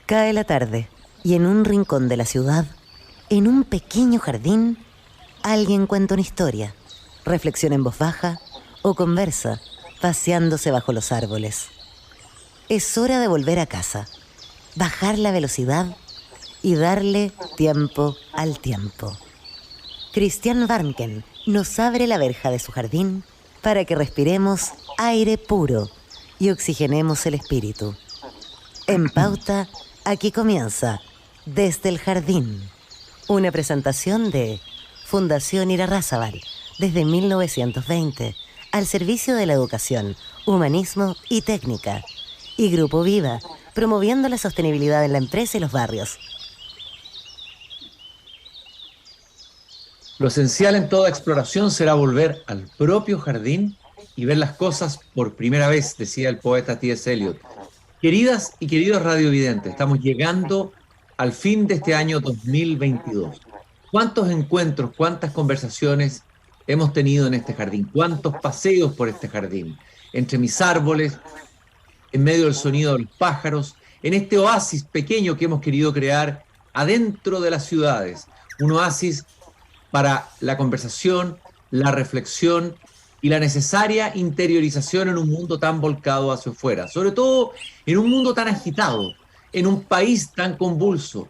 Cae la tarde y en un rincón de la ciudad, en un pequeño jardín, alguien cuenta una historia, reflexiona en voz baja o conversa, paseándose bajo los árboles. Es hora de volver a casa, bajar la velocidad y darle tiempo al tiempo. Christian Warnken nos abre la verja de su jardín para que respiremos aire puro y oxigenemos el espíritu. En Pauta, aquí comienza Desde el Jardín, una presentación de Fundación Irarrázaval, desde 1920, al servicio de la educación, humanismo y técnica, y Grupo Viva, promoviendo la sostenibilidad en la empresa y los barrios. Lo esencial en toda exploración será volver al propio jardín y ver las cosas por primera vez, decía el poeta T.S. Eliot. Queridas y queridos radiovidentes, estamos llegando al fin de este año 2022. ¿Cuántos encuentros, cuántas conversaciones hemos tenido en este jardín? ¿Cuántos paseos por este jardín? Entre mis árboles, en medio del sonido de los pájaros, en este oasis pequeño que hemos querido crear adentro de las ciudades. Un oasis para la conversación, la reflexión y la necesaria interiorización en un mundo tan volcado hacia afuera, sobre todo en un mundo tan agitado, en un país tan convulso.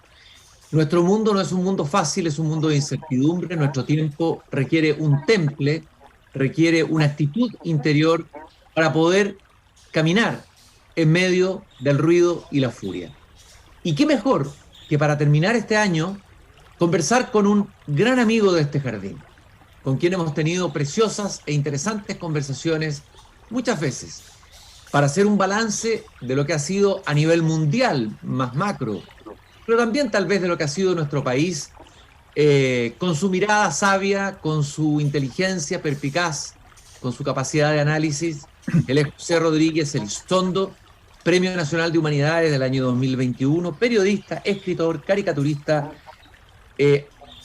Nuestro mundo no es un mundo fácil, es un mundo de incertidumbre. Nuestro tiempo requiere un temple, requiere una actitud interior para poder caminar en medio del ruido y la furia. Y qué mejor que para terminar este año conversar con un gran amigo de este jardín, con quien hemos tenido preciosas e interesantes conversaciones muchas veces, para hacer un balance de lo que ha sido a nivel mundial, más macro, pero también tal vez de lo que ha sido nuestro país, con su mirada sabia, con su inteligencia perspicaz, con su capacidad de análisis. Él es José Rodríguez Elizondo, Premio Nacional de Humanidades del año 2021, periodista, escritor, caricaturista.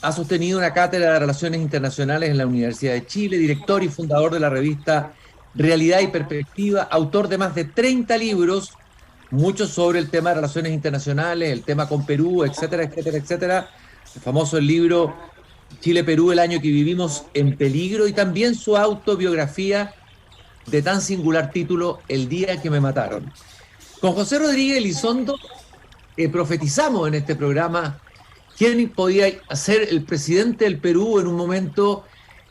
Ha sostenido una cátedra de Relaciones Internacionales en la Universidad de Chile, director y fundador de la revista Realidad y Perspectiva, autor de más de 30 libros, muchos sobre el tema de relaciones internacionales, el tema con Perú, etcétera, etcétera, etcétera. El famoso libro Chile-Perú, el año que vivimos en peligro, y también su autobiografía de tan singular título, El día que me mataron. Con José Rodríguez Elizondo profetizamos en este programa quién podía ser el presidente del Perú en un momento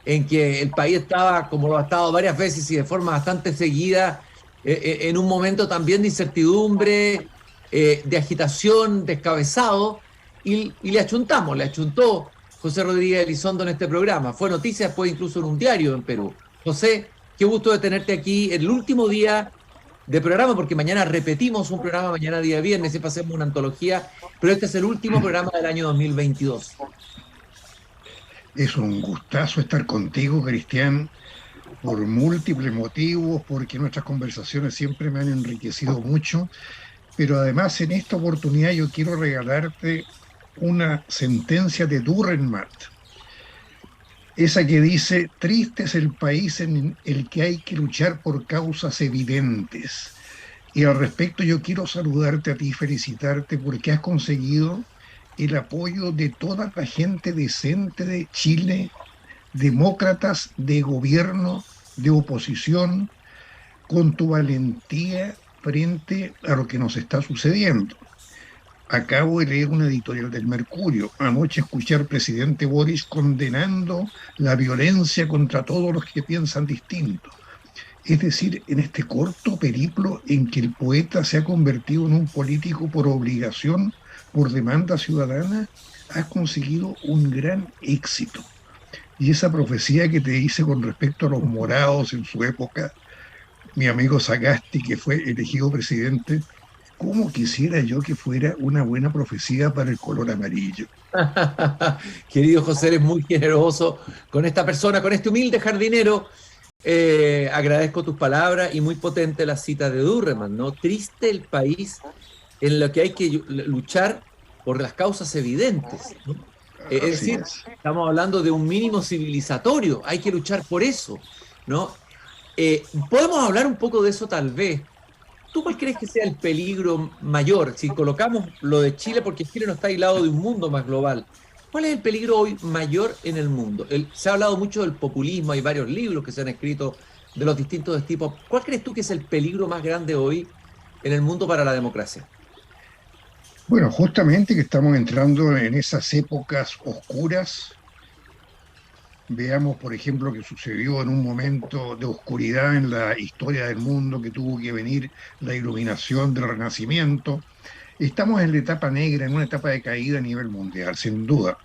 en que el país estaba, como lo ha estado varias veces y de forma bastante seguida, en un momento también de incertidumbre, de agitación, descabezado, y le achuntó José Rodríguez Elizondo en este programa. Fue noticia después incluso en un diario en Perú. José, qué gusto de tenerte aquí en el último día de programa, porque mañana repetimos un programa, mañana día viernes, siempre hacemos una antología, pero este es el último programa del año 2022. Es un gustazo estar contigo, Cristian, por múltiples motivos, porque nuestras conversaciones siempre me han enriquecido mucho, pero además en esta oportunidad yo quiero regalarte una sentencia de Dürrenmatt, esa que dice: triste es el país en el que hay que luchar por causas evidentes. Y al respecto yo quiero saludarte a ti y felicitarte porque has conseguido el apoyo de toda la gente decente de Chile, demócratas, de gobierno, de oposición, con tu valentía frente a lo que nos está sucediendo. Acabo de leer una editorial del Mercurio. Anoche escuché al presidente Boris condenando la violencia contra todos los que piensan distinto. Es decir, en este corto periplo en que el poeta se ha convertido en un político por obligación, por demanda ciudadana, has conseguido un gran éxito. Y esa profecía que te hice con respecto a los morados en su época, mi amigo Sagasti, que fue elegido presidente, ¿cómo quisiera yo que fuera una buena profecía para el color amarillo? Querido José, eres muy generoso con esta persona, con este humilde jardinero. Agradezco tus palabras y muy potente la cita de Dürrenmatt, ¿no? Triste el país en lo que hay que luchar por las causas evidentes, ¿no? Es decir, estamos hablando de un mínimo civilizatorio, hay que luchar por eso, ¿no? Podemos hablar un poco de eso tal vez, ¿Tú cuál crees que sea el peligro mayor? Si colocamos lo de Chile, porque Chile no está aislado de un mundo más global. ¿Cuál es el peligro hoy mayor en el mundo? Se ha hablado mucho del populismo, hay varios libros que se han escrito de los distintos tipos. ¿Cuál crees tú que es el peligro más grande hoy en el mundo para la democracia? Bueno, justamente que estamos entrando en esas épocas oscuras. Veamos, por ejemplo, lo que sucedió en un momento de oscuridad en la historia del mundo, que tuvo que venir la iluminación del Renacimiento. Estamos en la etapa negra, en una etapa de caída a nivel mundial, sin duda.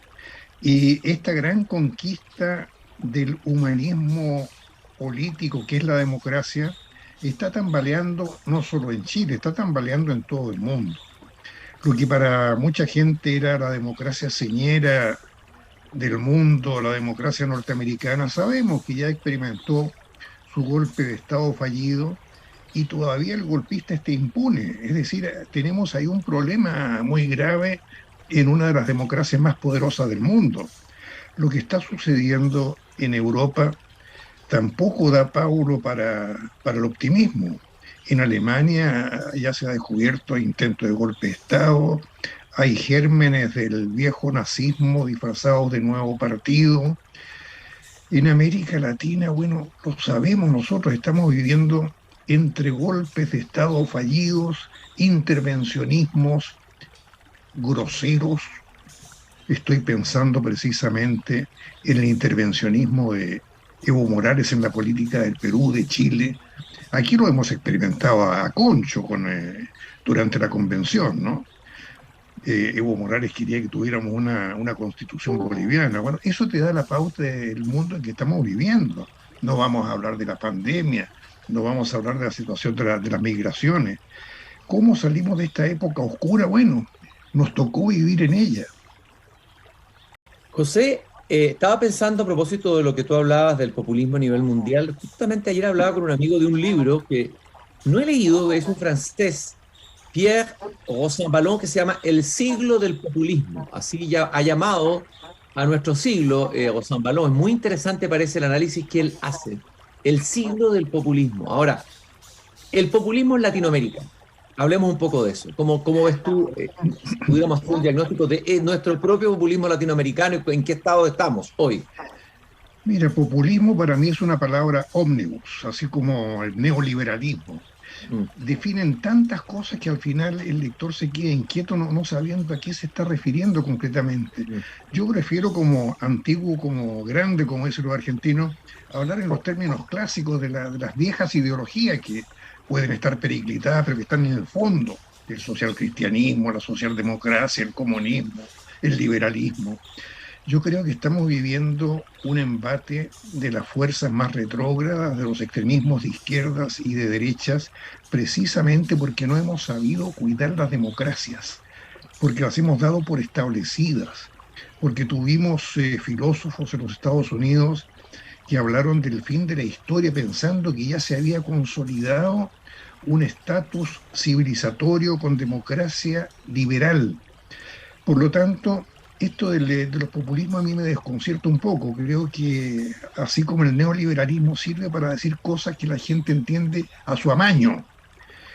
Y esta gran conquista del humanismo político, que es la democracia, está tambaleando no solo en Chile, está tambaleando en todo el mundo. Lo que para mucha gente era la democracia señera del mundo, la democracia norteamericana, sabemos que ya experimentó su golpe de Estado fallido y todavía el golpista está impune. Es decir, tenemos ahí un problema muy grave en una de las democracias más poderosas del mundo. Lo que está sucediendo en Europa tampoco da paulo para el optimismo. En Alemania ya se ha descubierto intento de golpe de Estado, hay gérmenes del viejo nazismo disfrazados de nuevo partido. En América Latina, bueno, lo sabemos nosotros, estamos viviendo entre golpes de Estado fallidos, intervencionismos groseros. Estoy pensando precisamente en el intervencionismo de Evo Morales en la política del Perú, de Chile. Aquí lo hemos experimentado a Concho durante la convención, ¿no? Evo Morales quería que tuviéramos una constitución boliviana. Bueno, eso te da la pauta del mundo en que estamos viviendo. No vamos a hablar de la pandemia, no vamos a hablar de la situación de las migraciones. ¿Cómo salimos de esta época oscura? Bueno, nos tocó vivir en ella. José, estaba pensando a propósito de lo que tú hablabas del populismo a nivel mundial. Justamente ayer hablaba con un amigo de un libro que no he leído, es un francés, Pierre Rosanvallon, que se llama El siglo del populismo. Así ya ha llamado a nuestro siglo Rosanvallon. Es muy interesante, parece, el análisis que él hace. El siglo del populismo. Ahora, el populismo en Latinoamérica. Hablemos un poco de eso. ¿Cómo ves tú, si pudiéramos hacer un diagnóstico de nuestro propio populismo latinoamericano y en qué estado estamos hoy? Mira, populismo para mí es una palabra ómnibus, así como el neoliberalismo. Mm. Definen tantas cosas que al final el lector se queda inquieto no sabiendo a qué se está refiriendo concretamente. Mm. Yo prefiero como antiguo, como grande, como dicen los argentinos, hablar en los términos clásicos de las viejas ideologías que pueden estar periclitadas, pero que están en el fondo: el socialcristianismo, la socialdemocracia, el comunismo, el liberalismo. Yo creo que estamos viviendo un embate de las fuerzas más retrógradas, de los extremismos de izquierdas y de derechas, precisamente porque no hemos sabido cuidar las democracias, porque las hemos dado por establecidas, porque tuvimos filósofos en los Estados Unidos que hablaron del fin de la historia pensando que ya se había consolidado un estatus civilizatorio con democracia liberal. Por lo tanto, esto de los populismos a mí me desconcierta un poco. Creo que así como el neoliberalismo sirve para decir cosas que la gente entiende a su amaño.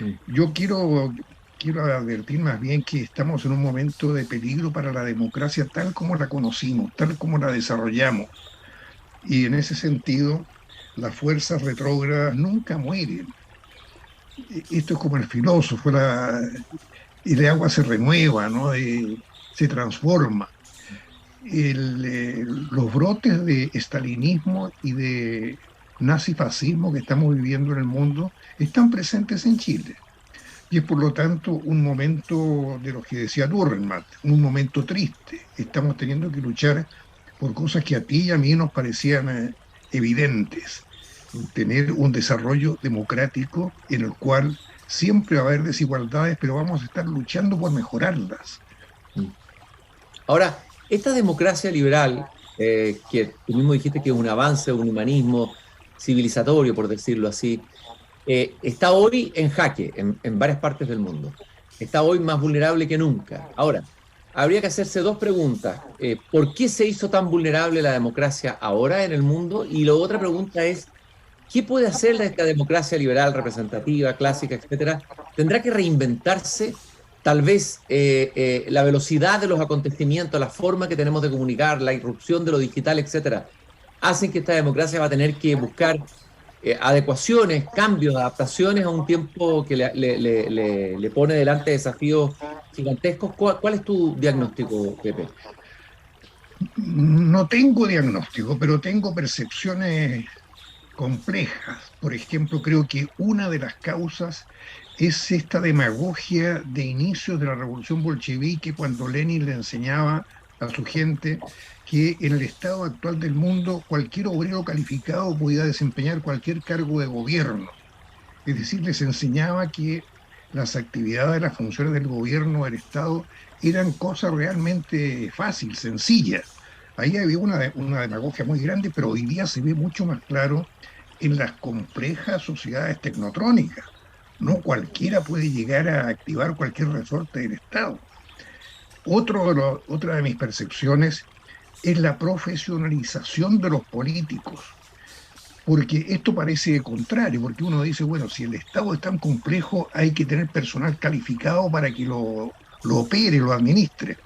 Mm. Yo quiero advertir más bien que estamos en un momento de peligro para la democracia tal como la conocimos, tal como la desarrollamos. Y en ese sentido, las fuerzas retrógradas nunca mueren. Esto es como el filósofo, el agua se renueva, ¿no? Se transforma. Los brotes de estalinismo y de nazifascismo que estamos viviendo en el mundo están presentes en Chile. Y es por lo tanto un momento de lo que decía Dürrenmatt, un momento triste. Estamos teniendo que luchar por cosas que a ti y a mí nos parecían evidentes. Tener un desarrollo democrático en el cual siempre va a haber desigualdades, pero vamos a estar luchando por mejorarlas. Ahora, esta democracia liberal, que tú mismo dijiste que es un avance, un humanismo civilizatorio, por decirlo así, está hoy en jaque en varias partes del mundo. Está hoy más vulnerable que nunca. Ahora, habría que hacerse dos preguntas. ¿Por qué se hizo tan vulnerable la democracia ahora en el mundo? Y la otra pregunta es, ¿qué puede hacer esta democracia liberal, representativa, clásica, etcétera, tendrá que reinventarse. Tal vez la velocidad de los acontecimientos, la forma que tenemos de comunicar, la irrupción de lo digital, etcétera, hacen que esta democracia va a tener que buscar adecuaciones, cambios, adaptaciones a un tiempo que le pone delante desafíos gigantescos. ¿Cuál es tu diagnóstico, Pepe? No tengo diagnóstico, pero tengo percepciones complejas. Por ejemplo, creo que una de las causas es esta demagogia de inicios de la revolución bolchevique, cuando Lenin le enseñaba a su gente que en el estado actual del mundo cualquier obrero calificado podía desempeñar cualquier cargo de gobierno. Es decir, les enseñaba que las actividades, las funciones del gobierno, del Estado, eran cosas realmente fáciles, sencillas. Ahí había una demagogia muy grande, pero hoy día se ve mucho más claro en las complejas sociedades tecnotrónicas. No cualquiera puede llegar a activar cualquier resorte del Estado. Otra de mis percepciones es la profesionalización de los políticos, porque esto parece contrario, porque uno dice, bueno, si el Estado es tan complejo, hay que tener personal calificado para que lo opere, lo administre.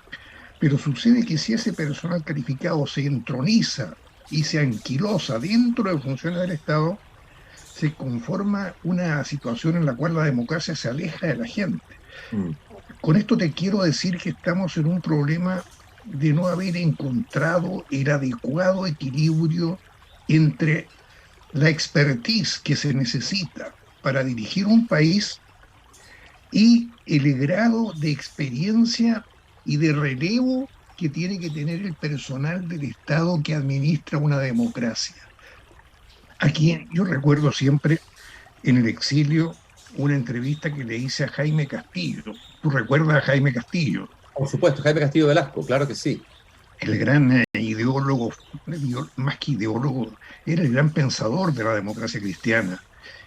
Pero sucede que si ese personal calificado se entroniza y se anquilosa dentro de funciones del Estado, se conforma una situación en la cual la democracia se aleja de la gente. Mm. Con esto te quiero decir que estamos en un problema de no haber encontrado el adecuado equilibrio entre la expertise que se necesita para dirigir un país y el grado de experiencia y de relevo que tiene que tener el personal del Estado que administra una democracia. Aquí yo recuerdo siempre en el exilio una entrevista que le hice a Jaime Castillo. ¿Tú recuerdas a Jaime Castillo? Por supuesto, Jaime Castillo Velasco, claro que sí. El gran ideólogo, más que ideólogo, era el gran pensador de la democracia cristiana.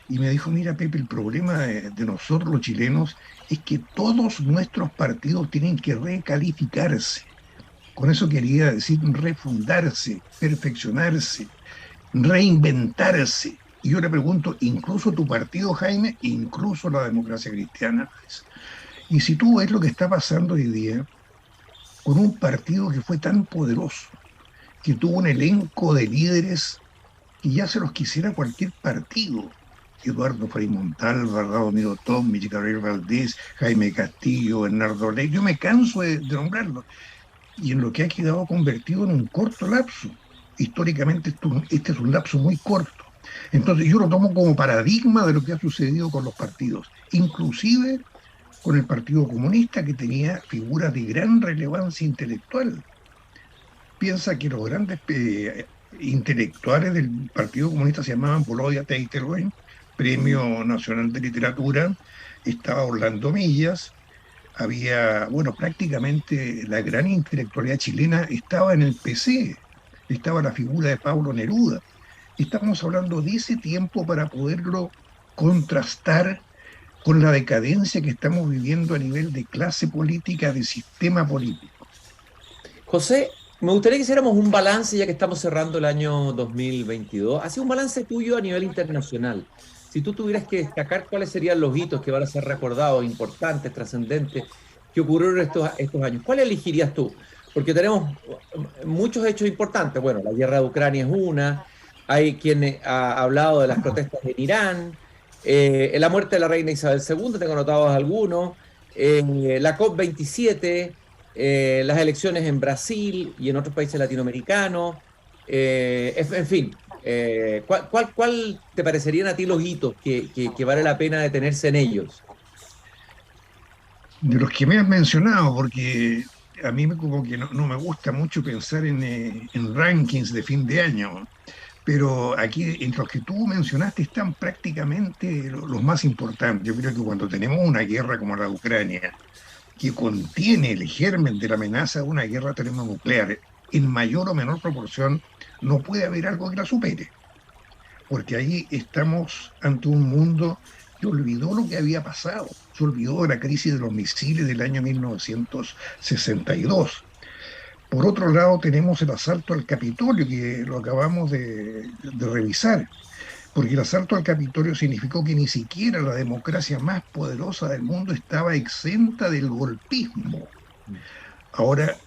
Y me dijo, mira Pepe, el problema de nosotros los chilenos es que todos nuestros partidos tienen que recalificarse. Con eso quería decir refundarse, perfeccionarse, reinventarse. Y yo le pregunto, ¿incluso tu partido, Jaime? ¿Incluso la democracia cristiana? Y si tú ves lo que está pasando hoy día con un partido que fue tan poderoso, que tuvo un elenco de líderes que ya se los quisiera cualquier partido. Eduardo Frei Montalva, Radomiro Tomic, Gabriel Valdés, Jaime Castillo, Bernardo Ley. Yo me canso de nombrarlos. Y en lo que ha quedado convertido en un corto lapso. Históricamente este es un lapso muy corto. Entonces yo lo tomo como paradigma de lo que ha sucedido con los partidos, inclusive con el Partido Comunista, que tenía figuras de gran relevancia intelectual. Piensa que los grandes intelectuales del Partido Comunista se llamaban Volodya Teitelwein, Premio Nacional de Literatura, estaba Orlando Millas, había, bueno, prácticamente la gran intelectualidad chilena estaba en el PC, estaba la figura de Pablo Neruda. Estamos hablando de ese tiempo para poderlo contrastar con la decadencia que estamos viviendo a nivel de clase política, de sistema político. José, me gustaría que hiciéramos un balance, ya que estamos cerrando el año 2022. Así un balance tuyo a nivel internacional. Si tú tuvieras que destacar cuáles serían los hitos que van a ser recordados, importantes, trascendentes, que ocurrieron estos años, ¿cuál elegirías tú? Porque tenemos muchos hechos importantes. Bueno, la guerra de Ucrania es una, hay quien ha hablado de las protestas en Irán, la muerte de la reina Isabel II, tengo anotados algunos, la COP27, las elecciones en Brasil y en otros países latinoamericanos, en fin, ¿cuál te parecerían a ti los hitos que vale la pena detenerse en ellos? De los que me has mencionado, porque a mí como que no me gusta mucho pensar en rankings de fin de año, pero aquí entre los que tú mencionaste están prácticamente los más importantes. Yo creo que cuando tenemos una guerra como la de Ucrania, que contiene el germen de la amenaza de una guerra termonuclear en mayor o menor proporción, no puede haber algo que la supere, porque ahí estamos ante un mundo que olvidó lo que había pasado, se olvidó de la crisis de los misiles del año 1962. Por otro lado, tenemos el asalto al Capitolio, que lo acabamos de revisar. porque el asalto al Capitolio significó que ni siquiera la democracia más poderosa del mundo estaba exenta del golpismo. Ahora,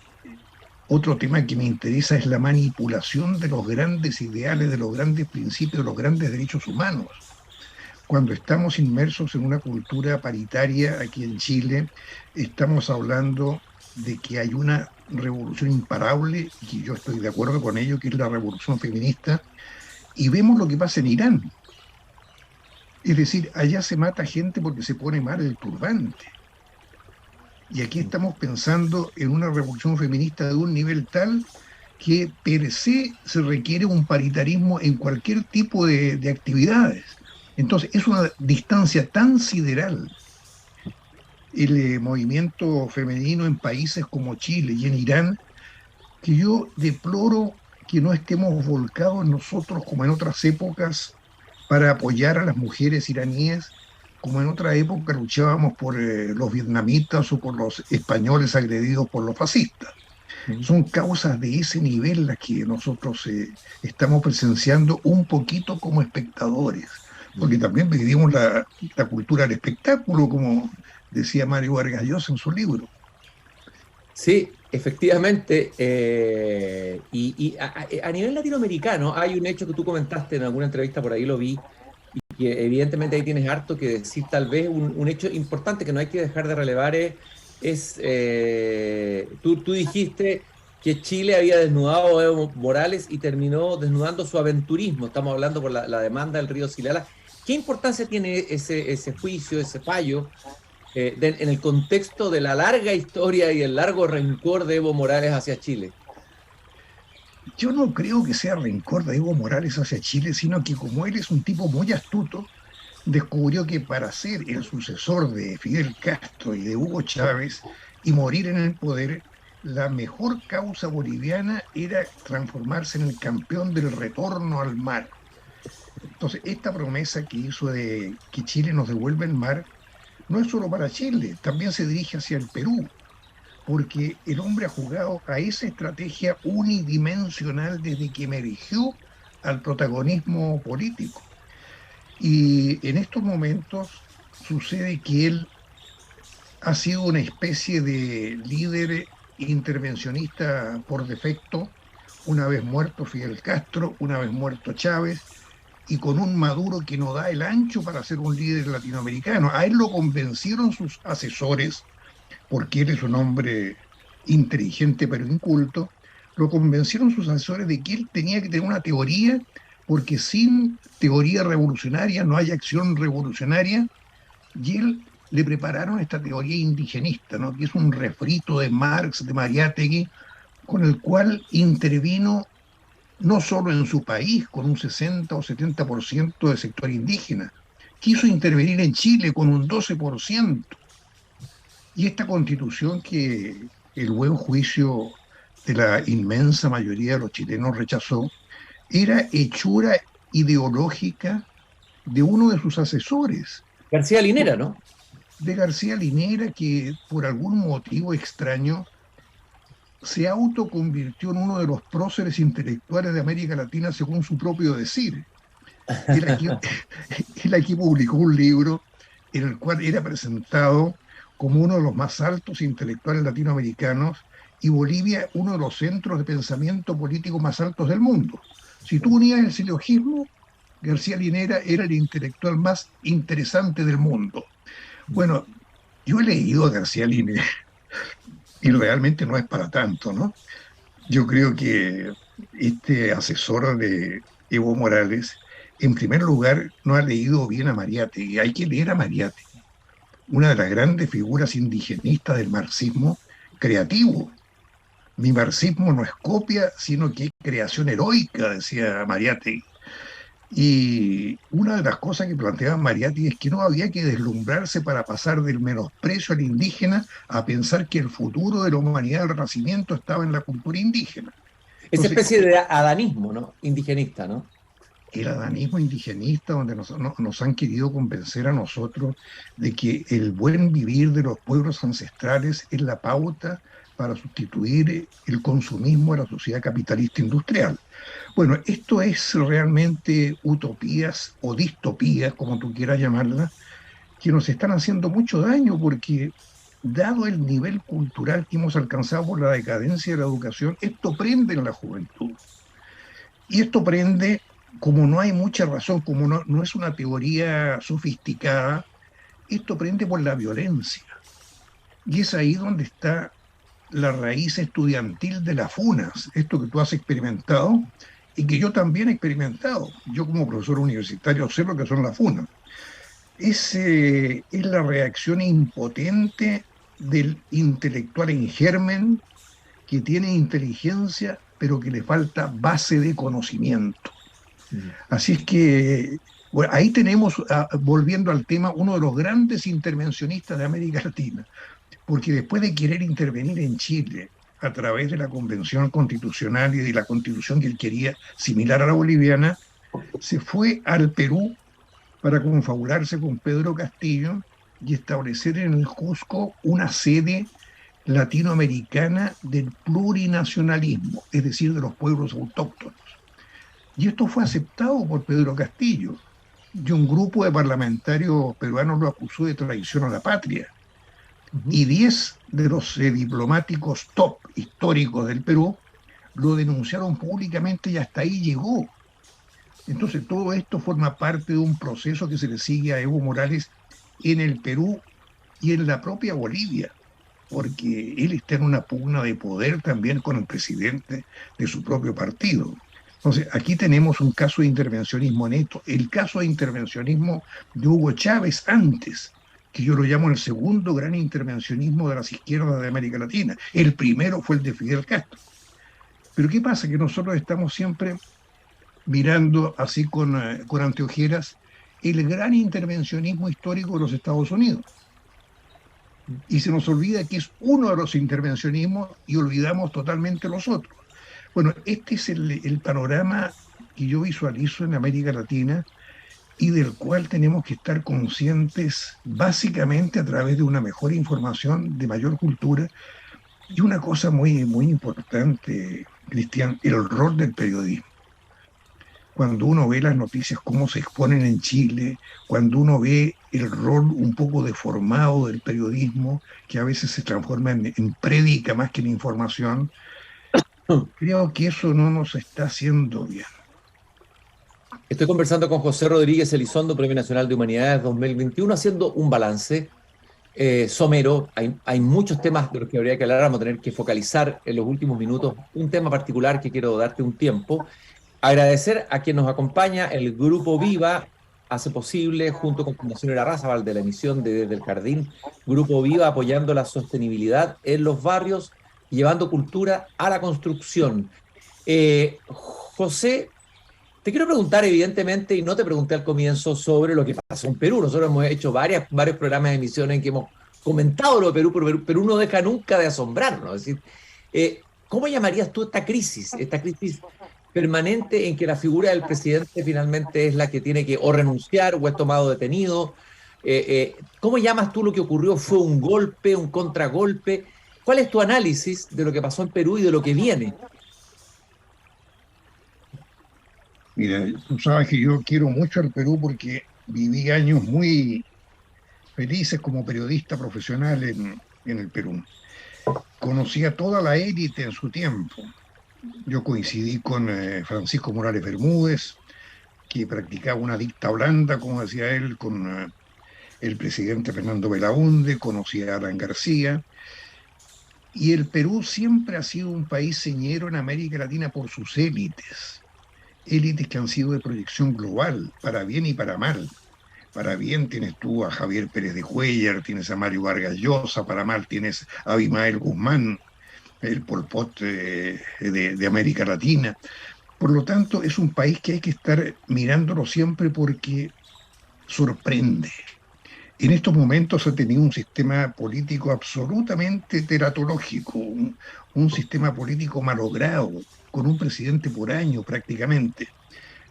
otro tema que me interesa es la manipulación de los grandes ideales, de los grandes principios, de los grandes derechos humanos. Cuando estamos inmersos en una cultura paritaria aquí en Chile, estamos hablando de que hay una revolución imparable, y yo estoy de acuerdo con ello, que es la revolución feminista, y vemos lo que pasa en Irán. Es decir, allá se mata gente porque se pone mal el turbante. Y aquí estamos pensando en una revolución feminista de un nivel tal que per se requiere un paritarismo en cualquier tipo de actividades. Entonces, es una distancia tan sideral el movimiento femenino en países como Chile y en Irán, que yo deploro que no estemos volcados nosotros como en otras épocas para apoyar a las mujeres iraníes, como en otra época luchábamos por los vietnamitas o por los españoles agredidos por los fascistas. Son causas de ese nivel las que nosotros estamos presenciando un poquito como espectadores, porque también vivimos la cultura del espectáculo, como decía Mario Vargas Llosa en su libro. Sí, efectivamente. A nivel latinoamericano hay un hecho que tú comentaste en alguna entrevista, por ahí lo vi, y que evidentemente ahí tienes harto que decir. Tal vez un hecho importante que no hay que dejar de relevar tú dijiste que Chile había desnudado a Evo Morales y terminó desnudando su aventurismo. Estamos hablando por la demanda del río Silala. ¿Qué importancia tiene ese juicio, ese fallo, en el contexto de la larga historia y el largo rencor de Evo Morales hacia Chile? Yo no creo que sea rencor de Evo Morales hacia Chile, sino que como él es un tipo muy astuto, descubrió que para ser el sucesor de Fidel Castro y de Hugo Chávez y morir en el poder, la mejor causa boliviana era transformarse en el campeón del retorno al mar. Entonces, esta promesa que hizo de que Chile nos devuelve el mar no es solo para Chile, también se dirige hacia el Perú, porque el hombre ha jugado a esa estrategia unidimensional desde que emergió al protagonismo político. Y en estos momentos sucede que él ha sido una especie de líder intervencionista por defecto, una vez muerto Fidel Castro, una vez muerto Chávez, y con un Maduro que no da el ancho para ser un líder latinoamericano. A él lo convencieron sus asesores, porque él es un hombre inteligente pero inculto, lo convencieron sus asesores de que él tenía que tener una teoría, porque sin teoría revolucionaria no hay acción revolucionaria, y él le prepararon esta teoría indigenista, ¿no? Que es un refrito de Marx, de Mariátegui, con el cual intervino no solo en su país, con un 60 o 70% de sector indígena, quiso intervenir en Chile con un 12%. Y esta constitución que el buen juicio de la inmensa mayoría de los chilenos rechazó, era hechura ideológica de uno de sus asesores, García Linera, ¿no? de García Linera, que por algún motivo extraño se autoconvirtió en uno de los próceres intelectuales de América Latina según su propio decir. Él aquí, él aquí publicó un libro en el cual era presentado como uno de los más altos intelectuales latinoamericanos y Bolivia uno de los centros de pensamiento político más altos del mundo. Si tú unías el silogismo, García Linera era el intelectual más interesante del mundo. Bueno, yo he leído a García Linera y realmente no es para tanto, ¿no? Yo creo que este asesor de Evo Morales, en primer lugar, no ha leído bien a Mariátegui. Hay que leer a Mariátegui, una de las grandes figuras indigenistas del marxismo creativo. Mi marxismo no es copia, sino que es creación heroica, decía Mariátegui. Y una de las cosas que planteaba Mariátegui es que no había que deslumbrarse para pasar del menosprecio al indígena a pensar que el futuro de la humanidad del Renacimiento estaba en la cultura indígena. Esa Entonces, especie de adanismo, ¿no? Indigenista, ¿no? el adanismo indigenista, donde nos han querido convencer a nosotros de que el buen vivir de los pueblos ancestrales es la pauta para sustituir el consumismo de la sociedad capitalista industrial. Bueno, esto es realmente utopías o distopías, como tú quieras llamarlas, que nos están haciendo mucho daño porque, dado el nivel cultural que hemos alcanzado por la decadencia de la educación, esto prende en la juventud. Y esto prende, como no hay mucha razón, como no es una teoría sofisticada, esto prende por la violencia. Y es ahí donde está la raíz estudiantil de las funas, esto que tú has experimentado y que yo también he experimentado. Yo como profesor universitario sé lo que son las funas. Es la reacción impotente del intelectual en germen que tiene inteligencia, pero que le falta base de conocimiento. Así es que, bueno, ahí tenemos, volviendo al tema, uno de los grandes intervencionistas de América Latina, porque después de querer intervenir en Chile a través de la Convención Constitucional y de la Constitución que él quería, similar a la boliviana, se fue al Perú para confabularse con Pedro Castillo y establecer en el Cusco una sede latinoamericana del plurinacionalismo, es decir, de los pueblos autóctonos. Y esto fue aceptado por Pedro Castillo, y un grupo de parlamentarios peruanos lo acusó de traición a la patria. Y 10 de los diplomáticos top históricos del Perú lo denunciaron públicamente y hasta ahí llegó. Entonces todo esto forma parte de un proceso que se le sigue a Evo Morales en el Perú y en la propia Bolivia, porque él está en una pugna de poder también con el presidente de su propio partido. Entonces, aquí tenemos un caso de intervencionismo neto. El caso de intervencionismo de Hugo Chávez antes, que yo lo llamo el segundo gran intervencionismo de las izquierdas de América Latina. El primero fue el de Fidel Castro. Pero ¿qué pasa? Que nosotros estamos siempre mirando así con anteojeras el gran intervencionismo histórico de los Estados Unidos. Y se nos olvida que es uno de los intervencionismos y olvidamos totalmente los otros. Bueno, este es el panorama que yo visualizo en América Latina y del cual tenemos que estar conscientes básicamente a través de una mejor información, de mayor cultura. Y una cosa muy, muy importante, Cristian, el rol del periodismo. Cuando uno ve las noticias, cómo se exponen en Chile, cuando uno ve el rol un poco deformado del periodismo, que a veces se transforma en prédica más que en información, creo que eso no nos está haciendo bien. Estoy conversando con José Rodríguez Elizondo, Premio Nacional de Humanidades 2021, haciendo un balance somero. Hay muchos temas de los que habría que hablar, vamos a tener que focalizar en los últimos minutos un tema particular que quiero darte un tiempo. Agradecer a quien nos acompaña, el Grupo Viva hace posible, junto con Fundación Errázabal de la emisión de Desde el Jardín, Grupo Viva apoyando la sostenibilidad en los barrios, llevando cultura a la construcción. José, te quiero preguntar, evidentemente, y no te pregunté al comienzo, sobre lo que pasó en Perú. Nosotros hemos hecho varios programas de emisiones en que hemos comentado lo de Perú, pero Perú no deja nunca de asombrarnos. Es decir, ¿cómo llamarías tú esta crisis permanente en que la figura del presidente finalmente es la que tiene que o renunciar o es tomado detenido? ¿Cómo llamas tú lo que ocurrió? ¿Fue un golpe, un contragolpe? ¿Cuál es tu análisis de lo que pasó en Perú y de lo que viene? Mira, tú sabes que yo quiero mucho al Perú porque viví años muy felices como periodista profesional en el Perú. Conocí a toda la élite en su tiempo. Yo coincidí con Francisco Morales Bermúdez, que practicaba una dicta blanda, como decía él, con el presidente Fernando Belaúnde, conocí a Alan García. Y el Perú siempre ha sido un país señero en América Latina por sus élites que han sido de proyección global, para bien y para mal. Para bien tienes tú a Javier Pérez de Cuéllar, tienes a Mario Vargas Llosa, para mal tienes a Abimael Guzmán, el Pol Pot de América Latina. Por lo tanto, es un país que hay que estar mirándolo siempre porque sorprende. En estos momentos ha tenido un sistema político absolutamente teratológico, un sistema político malogrado, con un presidente por año prácticamente,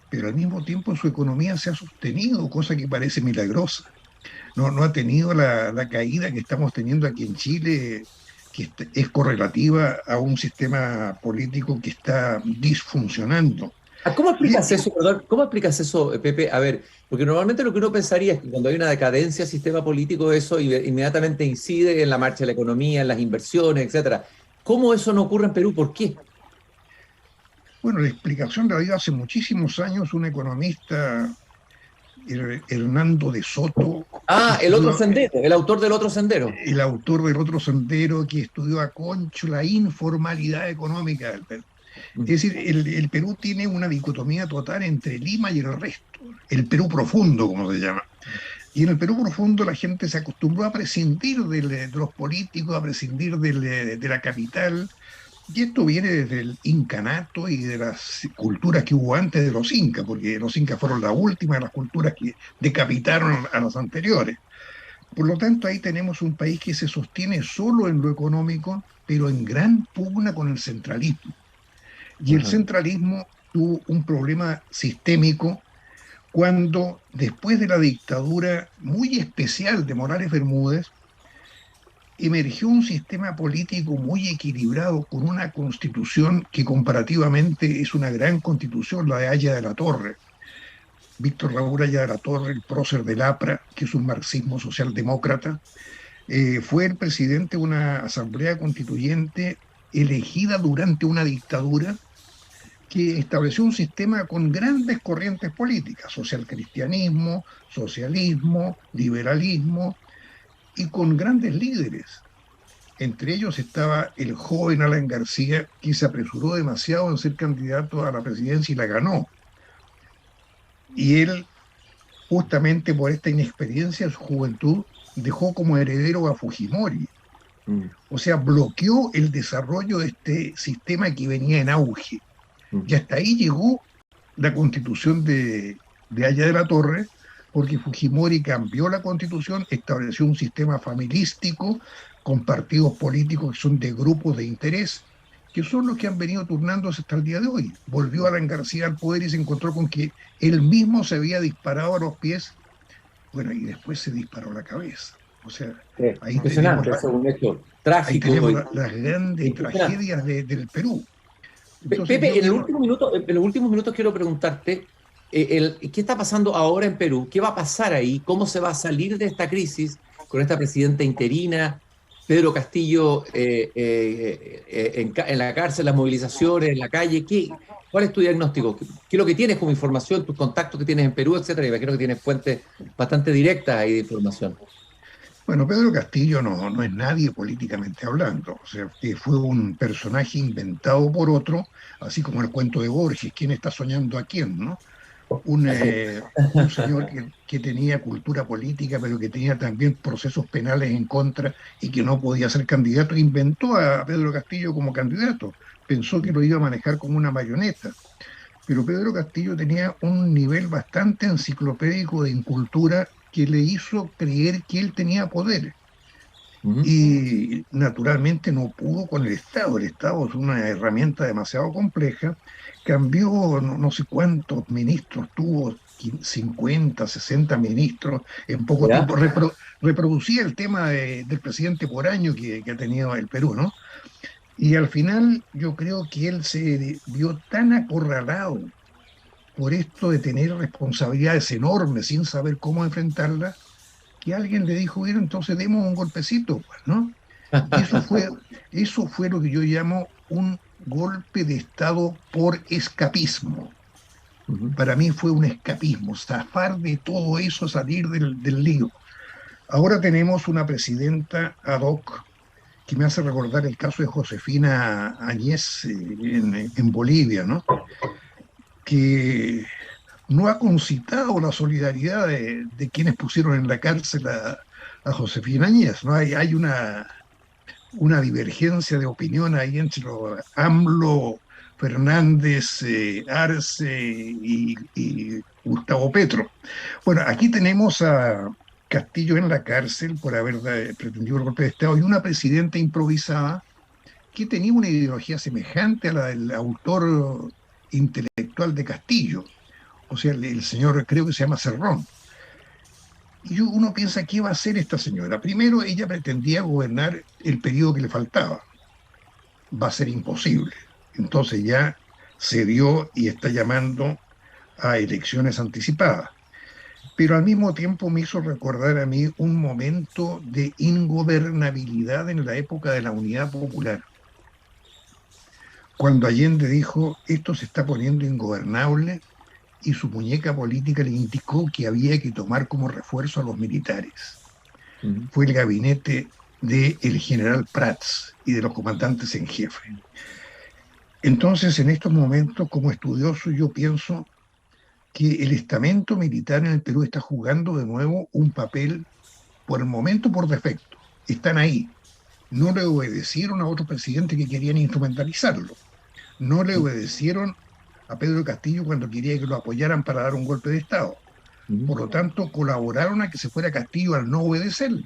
pero al mismo tiempo su economía se ha sostenido, cosa que parece milagrosa. No ha tenido la caída que estamos teniendo aquí en Chile es correlativa a un sistema político que está disfuncionando. ¿Cómo explicas eso, perdón? ¿Cómo explicas eso, Pepe? A ver, porque normalmente lo que uno pensaría es que cuando hay una decadencia del sistema político, eso inmediatamente incide en la marcha de la economía, en las inversiones, etcétera. ¿Cómo eso no ocurre en Perú? ¿Por qué? Bueno, la explicación la dio hace muchísimos años un economista, Hernando de Soto, que El otro estudió, sendero, el autor del otro sendero. el autor del Otro Sendero, que estudió a Concho la informalidad económica del Perú. Mm. Es decir, el Perú tiene una dicotomía total entre Lima y el resto, el Perú profundo, como se llama. Y en el Perú profundo la gente se acostumbró a prescindir de los políticos, a prescindir de la capital. Y esto viene desde el incanato y de las culturas que hubo antes de los incas, porque los incas fueron la última de las culturas que decapitaron a las anteriores. Por lo tanto, ahí tenemos un país que se sostiene solo en lo económico, pero en gran pugna con el centralismo. Y el Ajá. centralismo tuvo un problema sistémico cuando, después de la dictadura muy especial de Morales Bermúdez, emergió un sistema político muy equilibrado con una constitución que comparativamente es una gran constitución, la de Haya de la Torre. Víctor Raúl Haya de la Torre, el prócer del APRA, que es un marxismo socialdemócrata, fue el presidente de una asamblea constituyente elegida durante una dictadura que estableció un sistema con grandes corrientes políticas, socialcristianismo, socialismo, liberalismo, y con grandes líderes. Entre ellos estaba el joven Alan García, que se apresuró demasiado en ser candidato a la presidencia y la ganó. Y él, justamente por esta inexperiencia de su juventud, dejó como heredero a Fujimori. Mm, O sea, bloqueó el desarrollo de este sistema que venía en auge. mm. Y hasta ahí llegó la constitución de Haya de la Torre, porque Fujimori cambió la constitución, estableció un sistema familiístico con partidos políticos que son de grupos de interés, que son los que han venido turnándose hasta el día de hoy. Volvió Alan García al poder y se encontró con que él mismo se había disparado a los pies, bueno, y después se disparó la cabeza. O sea, ahí tenemos, Impresionante, eso es un hecho ahí trágico. tenemos las grandes Impresionante. tragedias del Perú. Entonces Pepe, yo en digo, los últimos minutos quiero preguntarte, ¿qué está pasando ahora en Perú? ¿Qué va a pasar ahí? ¿Cómo se va a salir de esta crisis con esta presidenta interina, Pedro Castillo en la cárcel, las movilizaciones, en la calle? ¿Cuál es tu diagnóstico? ¿Qué es lo que tienes como información, tus contactos que tienes en Perú, etcétera? Imagino que tienes fuentes bastante directas ahí de información. bueno, Pedro Castillo no es nadie políticamente hablando, o sea, que fue un personaje inventado por otro, así como el cuento de Borges, ¿quién está soñando a quién, no? Un señor que tenía cultura política, pero que tenía también procesos penales en contra y que no podía ser candidato, inventó a Pedro Castillo como candidato, pensó que lo iba a manejar como una marioneta, pero Pedro Castillo tenía un nivel bastante enciclopédico de incultura que le hizo creer que él tenía poder. Ujú. Y naturalmente no pudo con el Estado. El Estado es una herramienta demasiado compleja. Cambió no sé cuántos ministros, tuvo 50, 60 ministros en poco ¿Ya? tiempo. Reproducía el tema del presidente por año que ha tenido el Perú, ¿no? Y al final yo creo que él se vio tan acorralado por esto de tener responsabilidades enormes sin saber cómo enfrentarlas, que alguien le dijo, bueno, entonces demos un golpecito, pues, ¿no? Y eso fue lo que yo llamo un golpe de Estado por escapismo. Ujú. Para mí fue un escapismo, zafar de todo eso, salir del lío. Ahora tenemos una presidenta ad hoc que me hace recordar el caso de Josefina Áñez en Bolivia, ¿no? Que no ha concitado la solidaridad de quienes pusieron en la cárcel a Josefina Áñez, ¿no? Hay una divergencia de opinión ahí entre los AMLO, Fernández, Arce y Gustavo Petro. Bueno, aquí tenemos a Castillo en la cárcel por haber pretendido el golpe de Estado y una presidenta improvisada que tenía una ideología semejante a la del autor intelectual de Castillo, o sea, el señor creo que se llama Cerrón. Y uno piensa, ¿qué va a hacer esta señora? Primero, ella pretendía gobernar el periodo que le faltaba. Va a ser imposible. Entonces ya se dio y está llamando a elecciones anticipadas. Pero al mismo tiempo me hizo recordar a mí un momento de ingobernabilidad en la época de la Unidad Popular, cuando Allende dijo, esto se está poniendo ingobernable, y su muñeca política le indicó que había que tomar como refuerzo a los militares. Fue el gabinete del general Prats y de los comandantes en jefe. Entonces, en estos momentos, como estudioso, yo pienso que el estamento militar en el Perú está jugando de nuevo un papel, por el momento, por defecto. Están ahí. No le obedecieron a otros presidentes que querían instrumentalizarlo. No le obedecieron a Pedro Castillo cuando quería que lo apoyaran para dar un golpe de Estado. Por lo tanto, colaboraron a que se fuera Castillo al no obedecerle.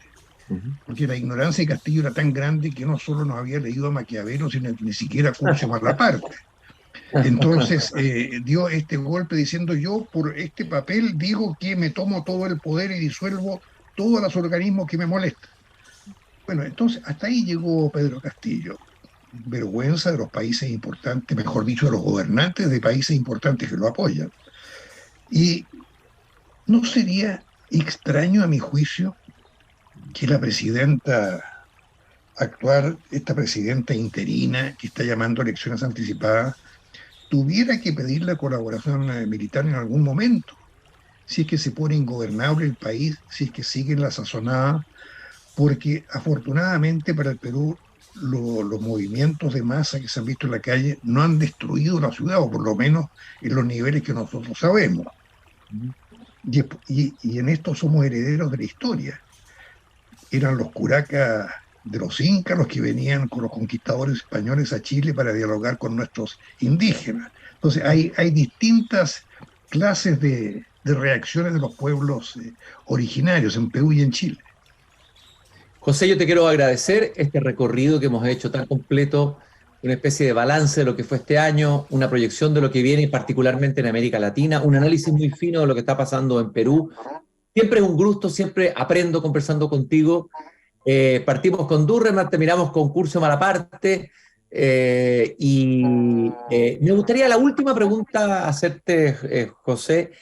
Porque la ignorancia de Castillo era tan grande que no solo no había leído a Maquiavelo, sino que ni siquiera Curcio Malaparte. Entonces dio este golpe diciendo, yo por este papel digo que me tomo todo el poder y disuelvo todos los organismos que me molestan. Bueno, entonces hasta ahí llegó Pedro Castillo. Vergüenza de los países importantes, mejor dicho, de los gobernantes de países importantes que lo apoyan. Y no sería extraño, a mi juicio, que la presidenta actual, esta presidenta interina que está llamando a elecciones anticipadas, tuviera que pedir la colaboración militar en algún momento, si es que se pone ingobernable el país, si es que siguen la sazonada, porque afortunadamente para el Perú los movimientos de masa que se han visto en la calle no han destruido la ciudad, o por lo menos en los niveles que nosotros sabemos. Y en esto somos herederos de la historia. Eran los curacas de los incas los que venían con los conquistadores españoles a Chile para dialogar con nuestros indígenas. Entonces hay distintas clases de reacciones de los pueblos originarios en Perú y en Chile. José, yo te quiero agradecer este recorrido que hemos hecho tan completo, una especie de balance de lo que fue este año, una proyección de lo que viene, y particularmente en América Latina, un análisis muy fino de lo que está pasando en Perú. Siempre es un gusto, siempre aprendo conversando contigo. Partimos con Durremat, terminamos con Curcio Malaparte, me gustaría la última pregunta hacerte, José.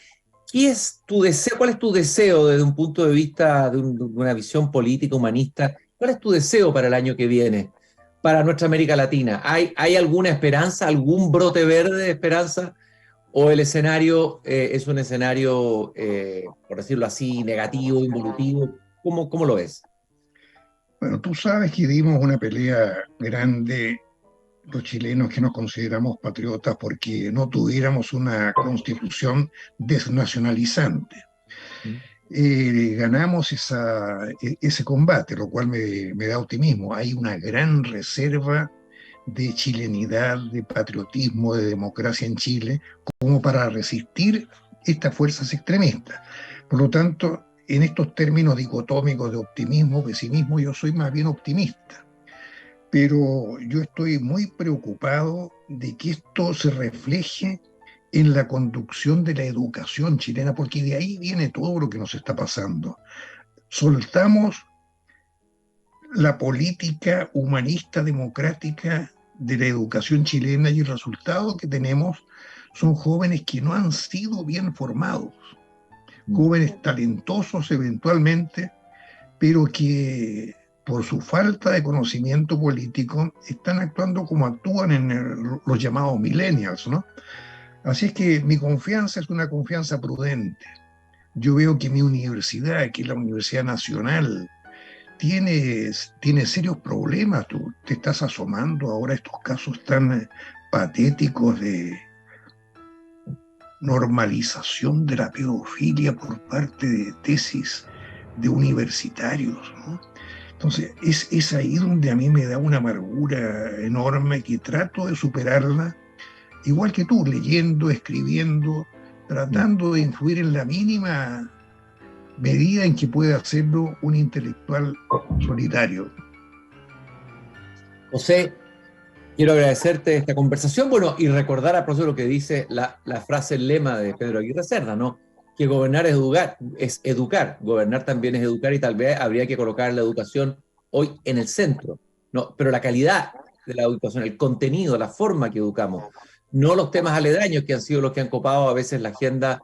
¿Qué es tu deseo? ¿Cuál es tu deseo desde un punto de vista de una visión política, humanista? ¿Cuál es tu deseo para el año que viene, para nuestra América Latina? ¿Hay alguna esperanza, algún brote verde de esperanza? ¿O el escenario es un escenario, por decirlo así, negativo, involutivo? ¿Cómo lo ves? Bueno, tú sabes que dimos una pelea grande los chilenos que nos consideramos patriotas porque no tuviéramos una constitución desnacionalizante. Ganamos ese combate, lo cual me da optimismo. Hay una gran reserva de chilenidad, de patriotismo, de democracia en Chile, como para resistir estas fuerzas extremistas. Por lo tanto, en estos términos dicotómicos de optimismo, pesimismo, yo soy más bien optimista. Pero yo estoy muy preocupado de que esto se refleje en la conducción de la educación chilena, porque de ahí viene todo lo que nos está pasando. Soltamos la política humanista democrática de la educación chilena y el resultado que tenemos son jóvenes que no han sido bien formados, jóvenes talentosos eventualmente, pero que por su falta de conocimiento político están actuando como actúan en los llamados millennials, ¿no? Así es que mi confianza es una confianza prudente. Yo veo que mi universidad, que es la Universidad Nacional, tiene serios problemas. Tú te estás asomando ahora a estos casos tan patéticos de normalización de la pedofilia por parte de tesis de universitarios, ¿no? Entonces, es ahí donde a mí me da una amargura enorme que trato de superarla, igual que tú, leyendo, escribiendo, tratando de influir en la mínima medida en que puede hacerlo un intelectual solitario. José, quiero agradecerte esta conversación, bueno, y recordar a propósito lo que dice la frase, el lema de Pedro Aguirre Cerda, ¿no? que gobernar es educar, gobernar también es educar, y tal vez habría que colocar la educación hoy en el centro, ¿no? Pero la calidad de la educación, el contenido, la forma que educamos, no los temas aledaños que han sido los que han copado a veces la agenda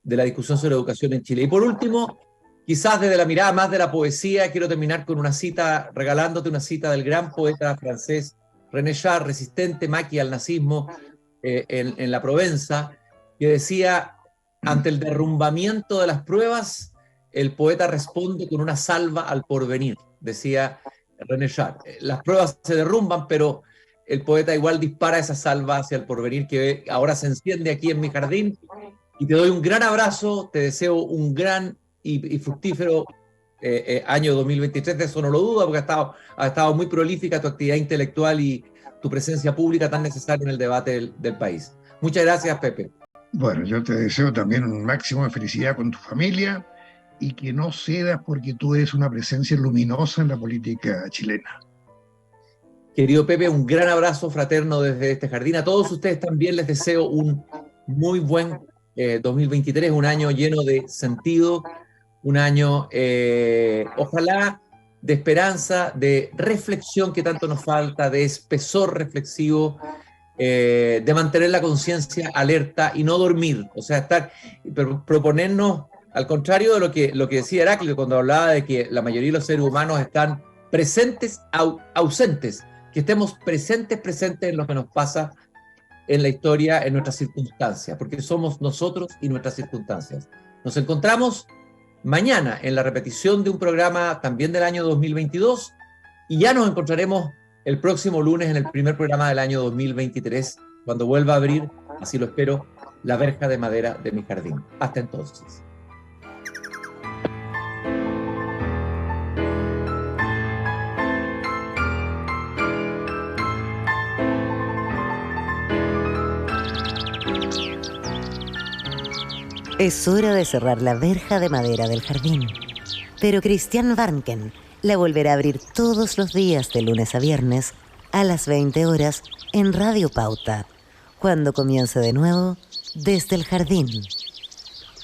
de la discusión sobre educación en Chile. Y por último, quizás desde la mirada más de la poesía, quiero terminar con una cita, regalándote una cita del gran poeta francés René Char, resistente maqui al nazismo en la Provenza, que decía: ante el derrumbamiento de las pruebas, el poeta responde con una salva al porvenir, decía René Char. Las pruebas se derrumban, pero el poeta igual dispara esa salva hacia el porvenir, que ahora se enciende aquí en mi jardín. Y te doy un gran abrazo, te deseo un gran y fructífero año 2023, de eso no lo dudo, porque ha estado muy prolífica tu actividad intelectual y tu presencia pública tan necesaria en el debate del país. Muchas gracias, Pepe. Bueno, yo te deseo también un máximo de felicidad con tu familia y que no cedas, porque tú eres una presencia luminosa en la política chilena. Querido Pepe, un gran abrazo fraterno desde este jardín. A todos ustedes también les deseo un muy buen 2023, un año lleno de sentido, un año, ojalá, de esperanza, de reflexión que tanto nos falta, de espesor reflexivo, de mantener la conciencia alerta y no dormir, o sea, proponernos, al contrario de lo que decía Heráclito cuando hablaba de que la mayoría de los seres humanos están presentes, ausentes, que estemos presentes en lo que nos pasa en la historia, en nuestras circunstancias, porque somos nosotros y nuestras circunstancias. Nos encontramos mañana en la repetición de un programa también del año 2022, y ya nos encontraremos el próximo lunes en el primer programa del año 2023, cuando vuelva a abrir, así lo espero, la verja de madera de mi jardín. Hasta entonces. Es hora de cerrar la verja de madera del jardín. Pero Christian Warnken la volverá a abrir todos los días de lunes a viernes a las 20 horas en Radio Pauta, cuando comience de nuevo Desde el Jardín.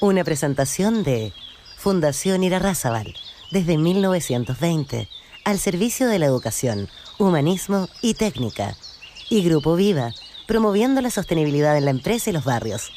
Una presentación de Fundación Irarrázaval, desde 1920, al servicio de la educación, humanismo y técnica. Y Grupo Viva, promoviendo la sostenibilidad en la empresa y los barrios.